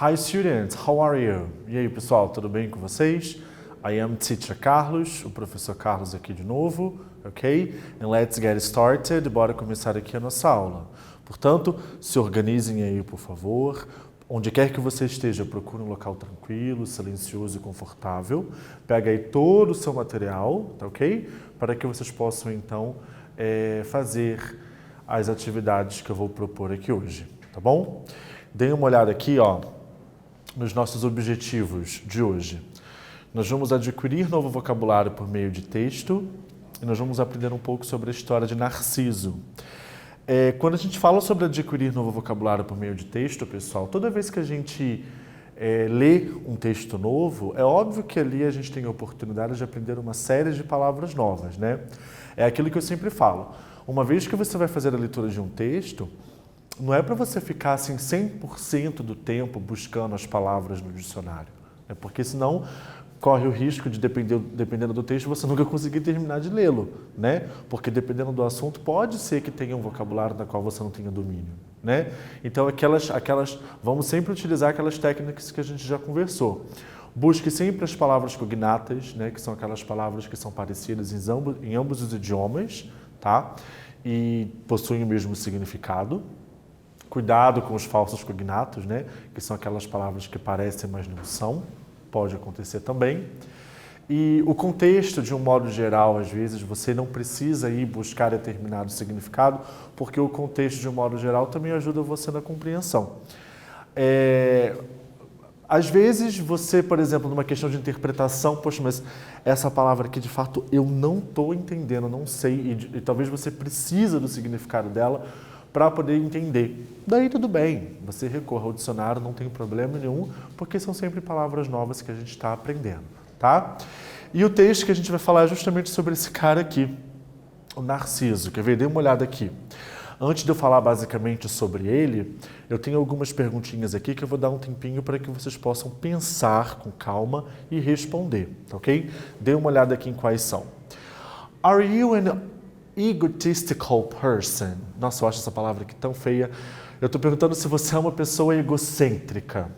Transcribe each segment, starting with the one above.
Hi students, how are you? E aí pessoal, tudo bem com vocês? I am Teacher Carlos, o professor Carlos aqui de novo, ok? And let's get started, bora começar aqui a nossa aula. Portanto, se organizem aí, por favor. Onde quer que você esteja, procure um local tranquilo, silencioso e confortável. Pega aí todo o seu material, tá ok? Para que vocês possam, então, fazer as atividades que eu vou propor aqui hoje, tá bom? Deem uma olhada aqui, ó, nos nossos objetivos de hoje. Nós vamos adquirir novo vocabulário por meio de texto e nós vamos aprender um pouco sobre a história de Narciso. Quando a gente fala sobre adquirir novo vocabulário por meio de texto, pessoal, toda vez que a gente lê um texto novo, é óbvio que ali a gente tem a oportunidade de aprender uma série de palavras novas, né? É aquilo que eu sempre falo. Uma vez que você vai fazer a leitura de um texto, não é para você ficar assim 100% do tempo buscando as palavras no dicionário, né? Porque senão corre o risco de, dependendo do texto, você nunca conseguir terminar de lê-lo, né? Porque dependendo do assunto, pode ser que tenha um vocabulário da qual você não tenha domínio, né? Então, vamos sempre utilizar aquelas técnicas que a gente já conversou. Busque sempre as palavras cognatas, né? Que são aquelas palavras que são parecidas em ambos os idiomas, tá? E possuem o mesmo significado. Cuidado com os falsos cognatos, né? Que são aquelas palavras que parecem, mas não são. Pode acontecer também. E o contexto, de um modo geral, às vezes, você não precisa ir buscar determinado significado, porque o contexto, de um modo geral, também ajuda você na compreensão. Às vezes, você, por exemplo, numa questão de interpretação, poxa, mas essa palavra aqui, de fato, eu não estou entendendo, não sei, e talvez você precisa do significado dela para poder entender. Daí tudo bem, você recorra ao dicionário, não tem problema nenhum, porque são sempre palavras novas que a gente está aprendendo, tá? E o texto que a gente vai falar é justamente sobre esse cara aqui, o Narciso. Quer ver? Dê uma olhada aqui. Antes de eu falar basicamente sobre ele, eu tenho algumas perguntinhas aqui que eu vou dar um tempinho para que vocês possam pensar com calma e responder, tá ok? Dê uma olhada aqui em quais são. Are you an egotistical person? Nossa, eu acho essa palavra aqui tão feia. Eu estou perguntando se você é uma pessoa egocêntrica.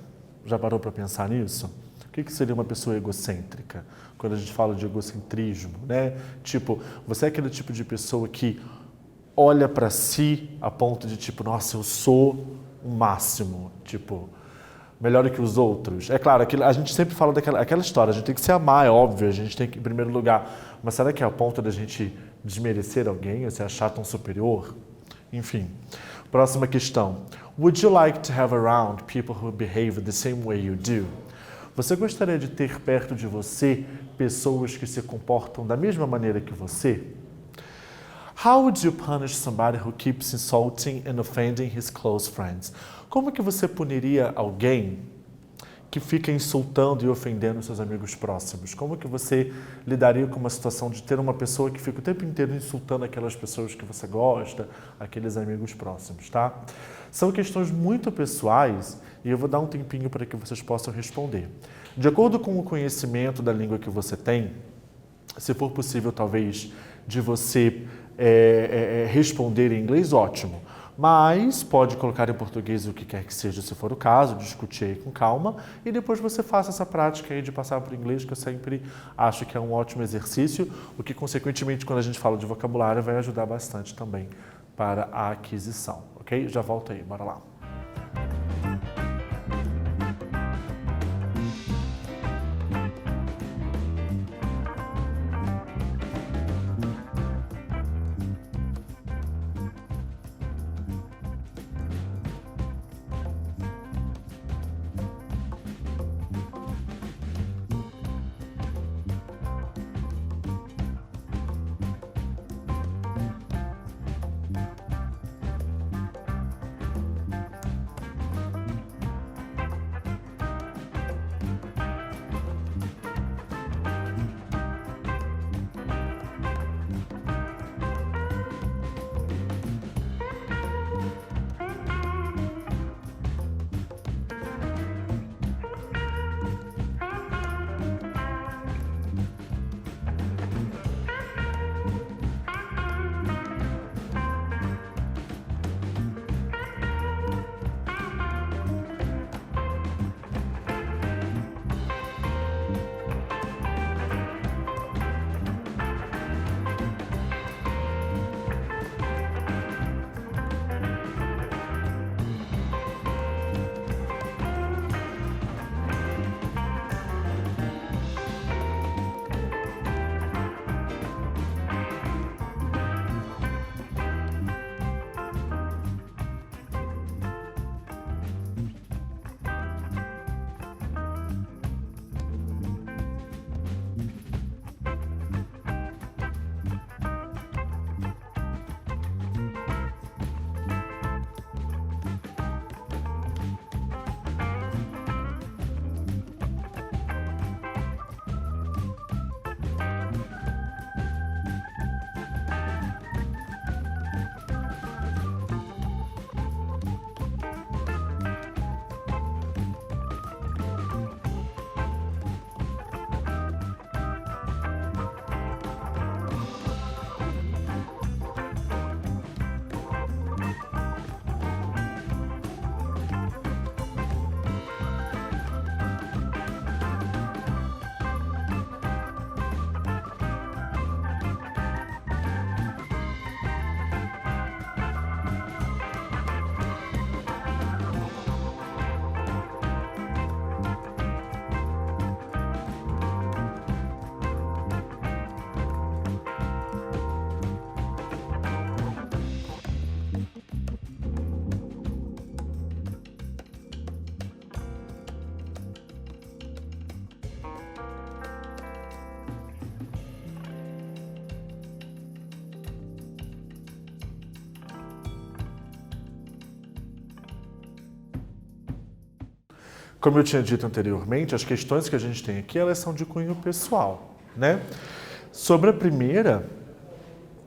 Já parou para pensar nisso? O que seria uma pessoa egocêntrica? Quando a gente fala de egocentrismo, né? Tipo, você é aquele tipo de pessoa que olha para si a ponto de tipo, nossa, eu sou o máximo, tipo, melhor do que os outros. É claro, a gente sempre fala daquela história, a gente tem que se amar, é óbvio, a gente tem que, em primeiro lugar, mas será que é a ponto da gente desmerecer alguém, ou se achar tão superior? Enfim. Próxima questão. Would you like to have around people who behave the same way you do? Você gostaria de ter perto de você pessoas que se comportam da mesma maneira que você? How would you punish somebody who keeps insulting and offending his close friends? Como que você puniria alguém que fica insultando e ofendendo seus amigos próximos? Como que você lidaria com uma situação de ter uma pessoa que fica o tempo inteiro insultando aquelas pessoas que você gosta, aqueles amigos próximos, tá? São questões muito pessoais e eu vou dar um tempinho para que vocês possam responder. De acordo com o conhecimento da língua que você tem, se for possível, talvez, de você responder em inglês, ótimo. Mas pode colocar em português o que quer que seja, se for o caso, discutir aí com calma e depois você faça essa prática aí de passar para o inglês, que eu sempre acho que é um ótimo exercício, o que, consequentemente, quando a gente fala de vocabulário, vai ajudar bastante também para a aquisição, ok? Já volto aí, bora lá. Como eu tinha dito anteriormente, as questões que a gente tem aqui, elas são de cunho pessoal, né? Sobre a primeira,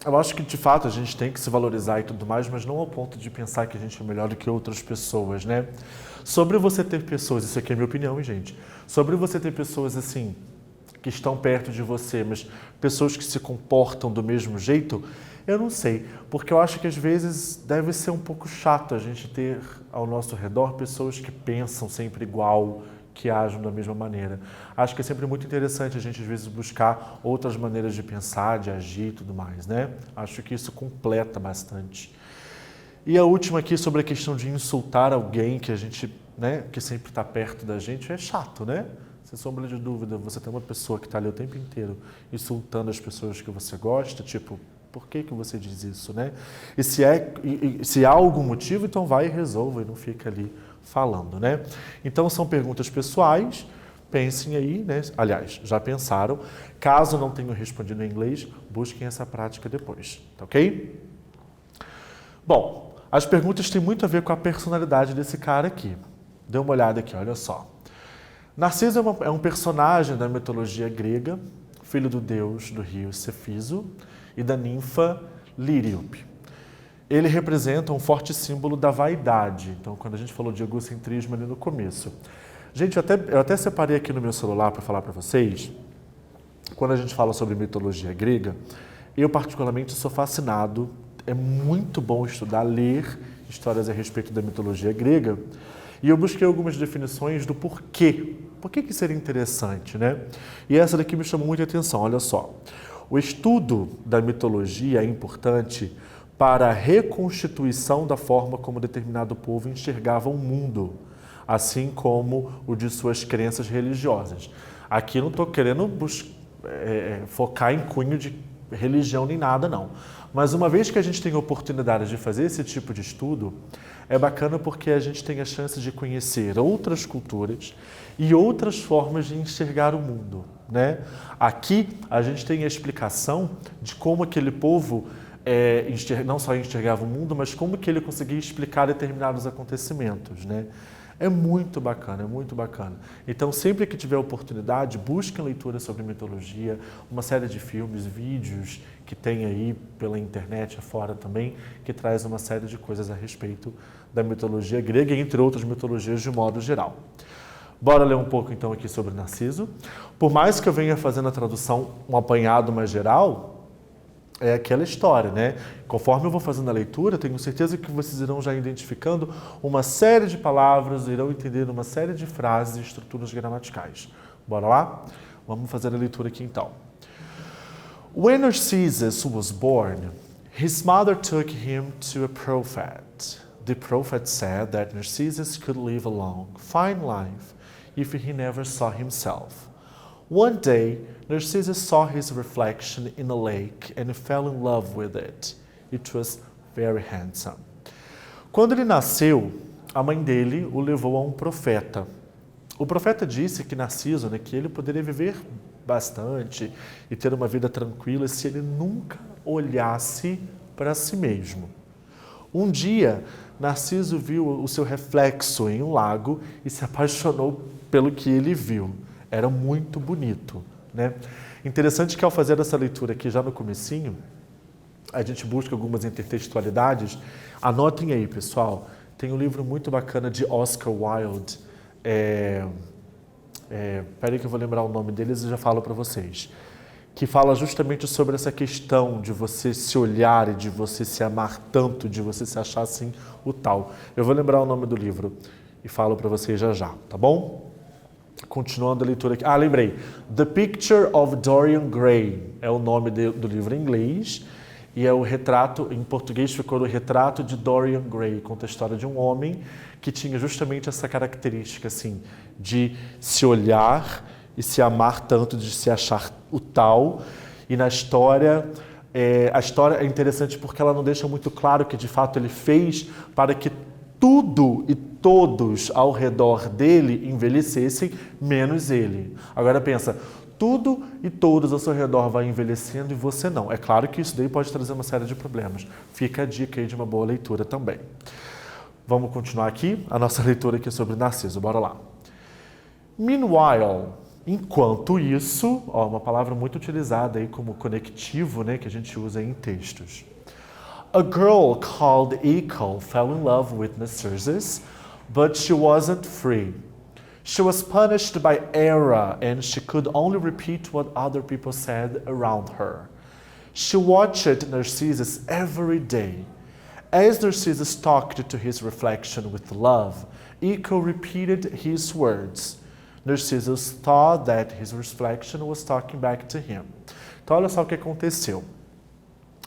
eu acho que de fato a gente tem que se valorizar e tudo mais, mas não ao ponto de pensar que a gente é melhor do que outras pessoas, né? Sobre você ter pessoas, isso aqui é minha opinião, gente, sobre você ter pessoas assim, que estão perto de você, mas pessoas que se comportam do mesmo jeito, eu não sei, porque eu acho que às vezes deve ser um pouco chato a gente ter ao nosso redor pessoas que pensam sempre igual, que agem da mesma maneira. Acho que é sempre muito interessante a gente às vezes buscar outras maneiras de pensar, de agir e tudo mais, né? Acho que isso completa bastante. E a última aqui sobre a questão de insultar alguém que a gente, né, que sempre está perto da gente, é chato, né? Sem sombra de dúvida, você tem uma pessoa que está ali o tempo inteiro insultando as pessoas que você gosta, tipo, por que você diz isso, né? E se há algum motivo, então vai e resolva e não fica ali falando, né? Então são perguntas pessoais, pensem aí, né? Aliás, já pensaram. Caso não tenham respondido em inglês, busquem essa prática depois, tá ok? Bom, as perguntas têm muito a ver com a personalidade desse cara aqui. Dê uma olhada aqui, olha só. Narciso é um personagem da mitologia grega, filho do deus do rio Cefiso e da ninfa Líriop. Ele representa um forte símbolo da vaidade. Então, quando a gente falou de egocentrismo ali no começo. Gente, eu até separei aqui no meu celular para falar para vocês, quando a gente fala sobre mitologia grega, eu particularmente sou fascinado, é muito bom estudar, ler histórias a respeito da mitologia grega, e eu busquei algumas definições do porquê. Por que seria interessante, né? E essa daqui me chamou muita atenção, olha só. O estudo da mitologia é importante para a reconstituição da forma como determinado povo enxergava o mundo, assim como o de suas crenças religiosas. Aqui não estou querendo focar em cunho de religião nem nada, não. Mas uma vez que a gente tem a oportunidade de fazer esse tipo de estudo, é bacana porque a gente tem a chance de conhecer outras culturas e outras formas de enxergar o mundo, né? Aqui a gente tem a explicação de como aquele povo não só enxergava o mundo, mas como que ele conseguia explicar determinados acontecimentos, né? É muito bacana, é muito bacana. Então, sempre que tiver oportunidade, busquem leitura sobre mitologia, uma série de filmes, vídeos que tem aí pela internet afora também, que traz uma série de coisas a respeito da mitologia grega, entre outras mitologias de modo geral. Bora ler um pouco então aqui sobre Narciso. Por mais que eu venha fazendo a tradução, um apanhado mais geral, é aquela história, né? Conforme eu vou fazendo a leitura, tenho certeza que vocês irão já identificando uma série de palavras, irão entender uma série de frases e estruturas gramaticais. Bora lá? Vamos fazer a leitura aqui então. When Narcissus was born, his mother took him to a prophet. The prophet said that Narcissus could live a long, fine life if he never saw himself. One day, Narcissus saw his reflection in a lake and fell in love with it. It was very handsome. Quando ele nasceu, a mãe dele o levou a um profeta. O profeta disse que Narciso, né, que ele poderia viver bastante e ter uma vida tranquila se ele nunca olhasse para si mesmo. Um dia, Narciso viu o seu reflexo em um lago e se apaixonou pelo que ele viu. Era muito bonito, né? Interessante que ao fazer essa leitura aqui já no comecinho, a gente busca algumas intertextualidades. Anotem aí, pessoal. Tem um livro muito bacana de Oscar Wilde. Peraí que eu vou lembrar o nome deles e já falo para vocês. Que fala justamente sobre essa questão de você se olhar e de você se amar tanto, de você se achar assim o tal. Eu vou lembrar o nome do livro e falo para vocês já já, tá bom? Continuando a leitura aqui. Lembrei. The Picture of Dorian Gray é o nome do livro em inglês e é o retrato, em português ficou o retrato de Dorian Gray, conta a história de um homem que tinha justamente essa característica assim, de se olhar e se amar tanto, de se achar o tal. E na história, a história é interessante porque ela não deixa muito claro que de fato ele fez para que tudo e todos ao redor dele envelhecessem, menos ele. Agora pensa, tudo e todos ao seu redor vai envelhecendo e você não. É claro que isso daí pode trazer uma série de problemas. Fica a dica aí de uma boa leitura também. Vamos continuar aqui, a nossa leitura aqui sobre Narciso, bora lá. Meanwhile, enquanto isso, ó, uma palavra muito utilizada aí como conectivo, né, que a gente usa em textos. A girl called Eiko fell in love with Narcissus, but she wasn't free. She was punished by Hera, and she could only repeat what other people said around her. She watched Narcissus every day. As Narcissus talked to his reflection with love, Eiko repeated his words. Narcissus thought that his reflection was talking back to him. Então, olha só o que aconteceu.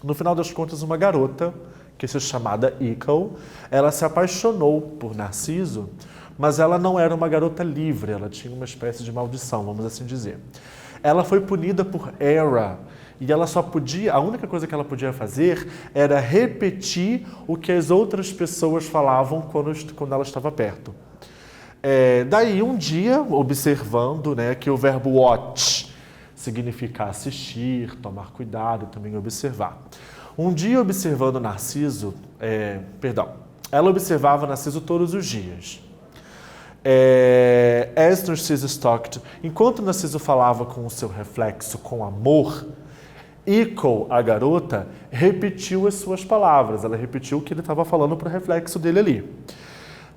No final das contas, uma garota, que se chamada Eiko, ela se apaixonou por Narciso, mas ela não era uma garota livre, ela tinha uma espécie de maldição, vamos assim dizer. Ela foi punida por Hera, e ela só podia, a única coisa que ela podia fazer era repetir o que as outras pessoas falavam quando ela estava perto. Daí um dia, observando, né, que o verbo watch significa assistir, tomar cuidado, também observar. Um dia observando Narciso, ela observava Narciso todos os dias. As Narcissus talked, enquanto Narciso falava com o seu reflexo com amor, Eiko, a garota, repetiu as suas palavras. Ela repetiu o que ele estava falando para o reflexo dele ali.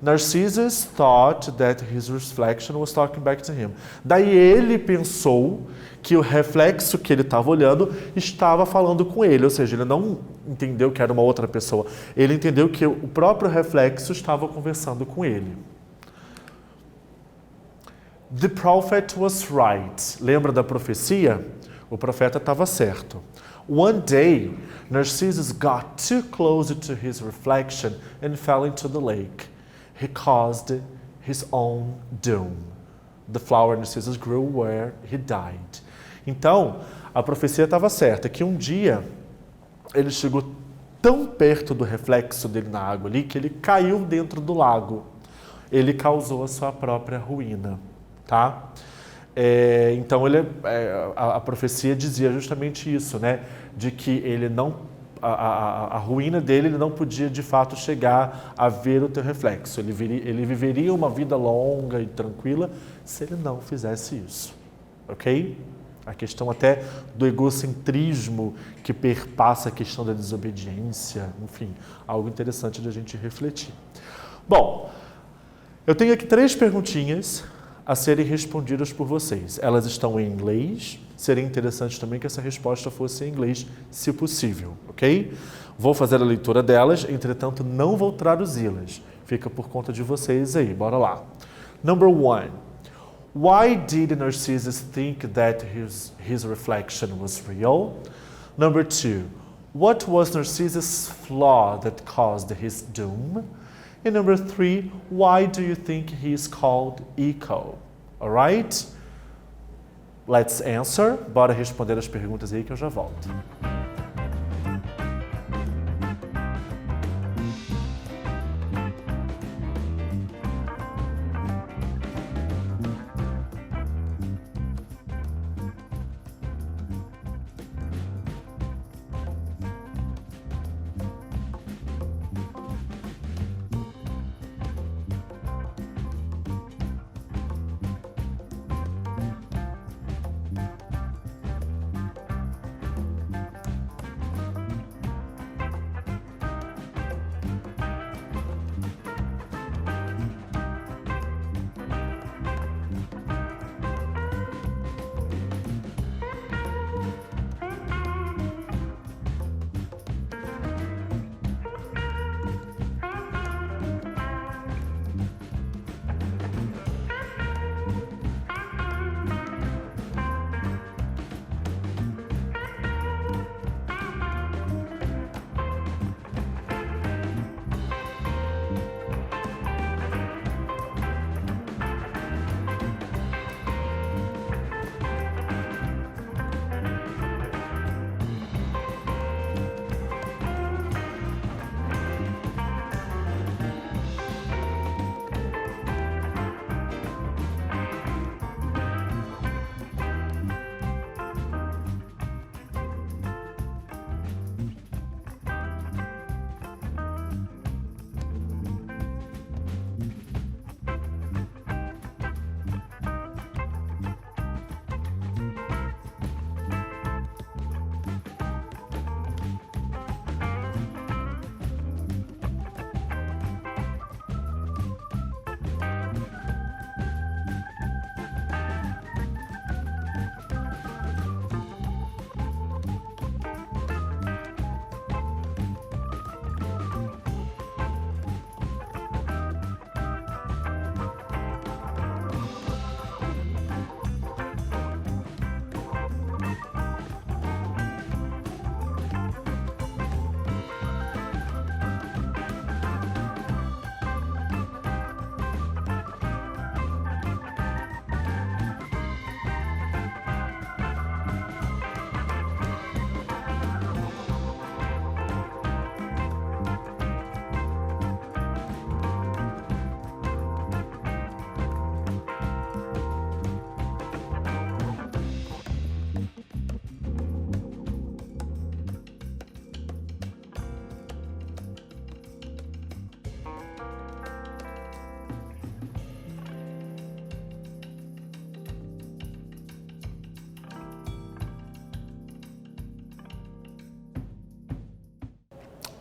Narcissus thought that his reflection was talking back to him. Daí ele pensou que o reflexo que ele estava olhando estava falando com ele, ou seja, ele não entendeu que era uma outra pessoa. Ele entendeu que o próprio reflexo estava conversando com ele. The prophet was right. Lembra da profecia? O profeta estava certo. One day, Narcissus got too close to his reflection and fell into the lake. He caused his own doom. The flower Narcissus grew where he died. Então, a profecia estava certa, que um dia ele chegou tão perto do reflexo dele na água ali que ele caiu dentro do lago. Ele causou a sua própria ruína, tá? Então, a profecia dizia justamente isso, né? De que ele não, a ruína dele, ele não podia de fato chegar a ver o teu reflexo. Ele viveria uma vida longa e tranquila se ele não fizesse isso, ok? A questão até do egocentrismo que perpassa a questão da desobediência, enfim, algo interessante de a gente refletir. Bom, eu tenho aqui 3 perguntinhas a serem respondidas por vocês. Elas estão em inglês. Seria interessante também que essa resposta fosse em inglês, se possível, ok? Vou fazer a leitura delas, entretanto não vou traduzi-las. Fica por conta de vocês aí, bora lá. Number 1. Why did Narcissus think that his reflection was real? Number 2. What was Narcissus' flaw that caused his doom? And number 3, why do you think he is called Eiko? All right? Let's answer. Bora responder as perguntas aí que eu já volto.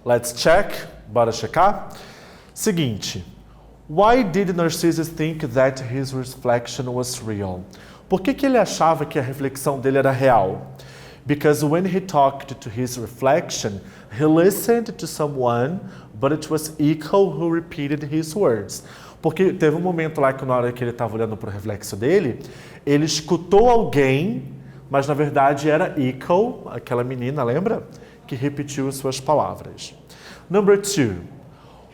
Let's check. Bora checar? Seguinte. Why did Narcissus think that his reflection was real? Por que ele achava que a reflexão dele era real? Because when he talked to his reflection, he listened to someone, but it was Echo who repeated his words. Porque teve um momento lá que na hora que ele estava olhando para o reflexo dele, ele escutou alguém, mas na verdade era Echo, aquela menina, lembra? Que repetiu as suas palavras. Number 2.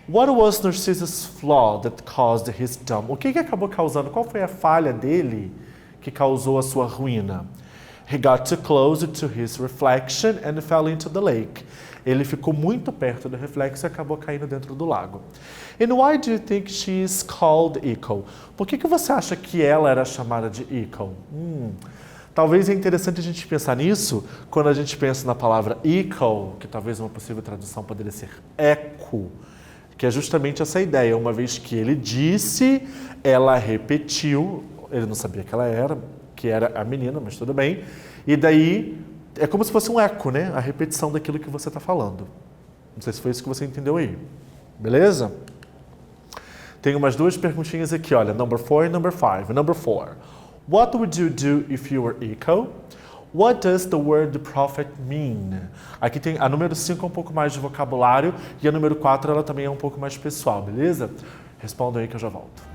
What was Narcissus' flaw that caused his doom? O que acabou causando? Qual foi a falha dele que causou a sua ruína? He got too close to his reflection and fell into the lake. Ele ficou muito perto do reflexo e acabou caindo dentro do lago. And why do you think she is called Echo? Por que você acha que ela era chamada de Echo? Talvez é interessante a gente pensar nisso quando a gente pensa na palavra echo, que talvez uma possível tradução poderia ser eco, que é justamente essa ideia. Uma vez que ele disse, ela repetiu, ele não sabia que era a menina, mas tudo bem. E daí, é como se fosse um eco, né? A repetição daquilo que você está falando. Não sei se foi isso que você entendeu aí. Beleza? Tem umas 2 perguntinhas aqui, olha. Number 4 e number 5. Number 4. What would you do if you were Echo? What does the word prophet mean? Aqui tem a número 5 é um pouco mais de vocabulário e a número 4 ela também é um pouco mais pessoal, beleza? Respondam aí que eu já volto.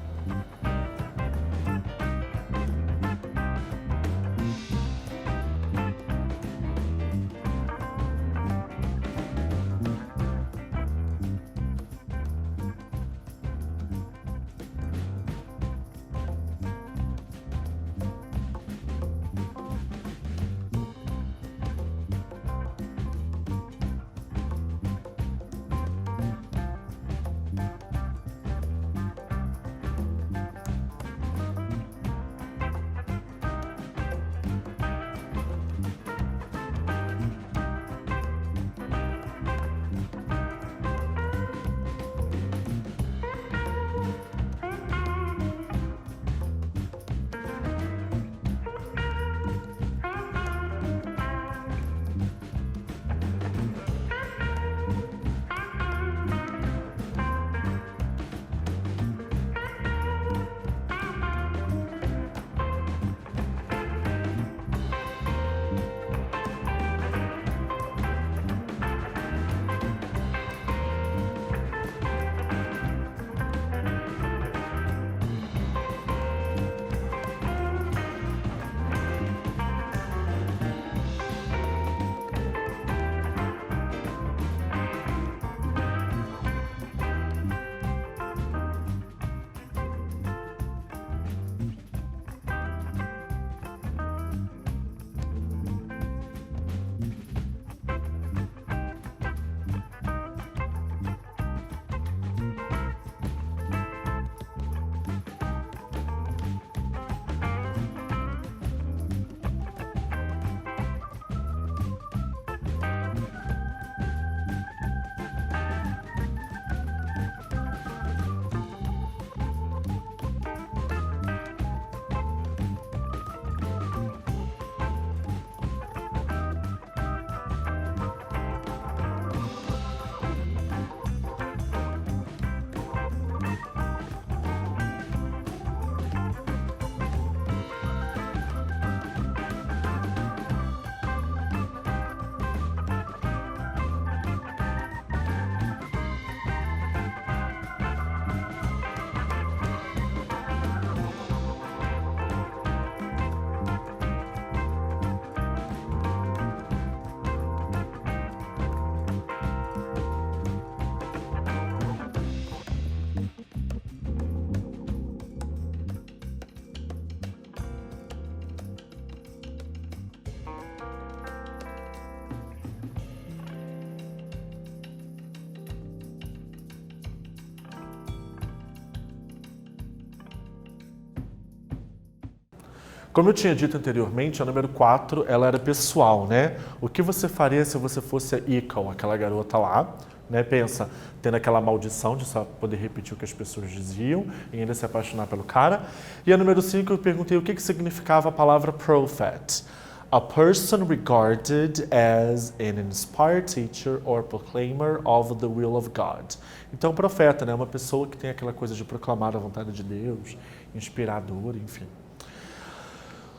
Como eu tinha dito anteriormente, a número 4, ela era pessoal, né? O que você faria se você fosse a Echo, aquela garota lá, né? Pensa, tendo aquela maldição de só poder repetir o que as pessoas diziam e ainda se apaixonar pelo cara. E a número 5, eu perguntei o que significava a palavra prophet. A person regarded as an inspired teacher or proclaimer of the will of God. Então, profeta, né? Uma pessoa que tem aquela coisa de proclamar a vontade de Deus, inspirador, enfim.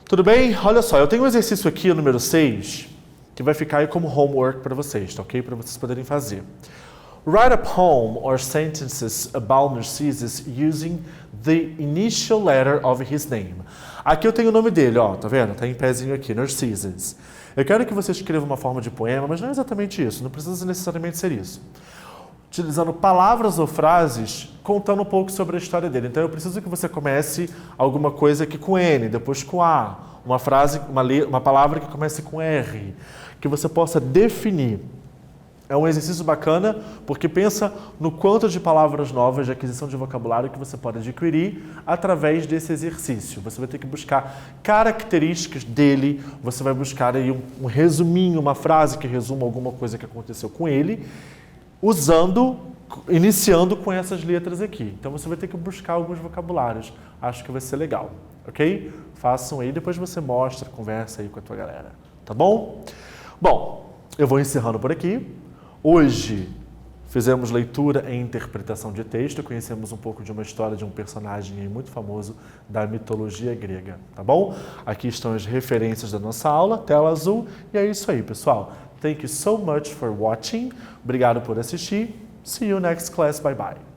Tudo bem? Olha só, eu tenho um exercício aqui, o número 6, que vai ficar aí como homework para vocês, tá ok? Para vocês poderem fazer. Write a poem or sentences about Narcissus using the initial letter of his name. Aqui eu tenho o nome dele, ó, tá vendo? Tá em pezinho aqui, Narcissus. Eu quero que você escreva uma forma de poema, mas não é exatamente isso, não precisa necessariamente ser isso. Utilizando palavras ou frases, contando um pouco sobre a história dele. Então eu preciso que você comece alguma coisa aqui com N, depois com A, uma frase, uma palavra que comece com R, que você possa definir. É um exercício bacana, porque pensa no quanto de palavras novas de aquisição de vocabulário que você pode adquirir através desse exercício. Você vai ter que buscar características dele, você vai buscar aí um resuminho, uma frase que resuma alguma coisa que aconteceu com ele, iniciando com essas letras aqui. Então você vai ter que buscar alguns vocabulários. Acho que vai ser legal, ok? Façam aí, depois você mostra, conversa aí com a tua galera, tá bom? Bom, eu vou encerrando por aqui. Hoje fizemos leitura e interpretação de texto, conhecemos um pouco de uma história de um personagem aí muito famoso da mitologia grega, tá bom? Aqui estão as referências da nossa aula, tela azul, e é isso aí, pessoal. Thank you so much for watching. Obrigado por assistir. See you next class. Bye bye.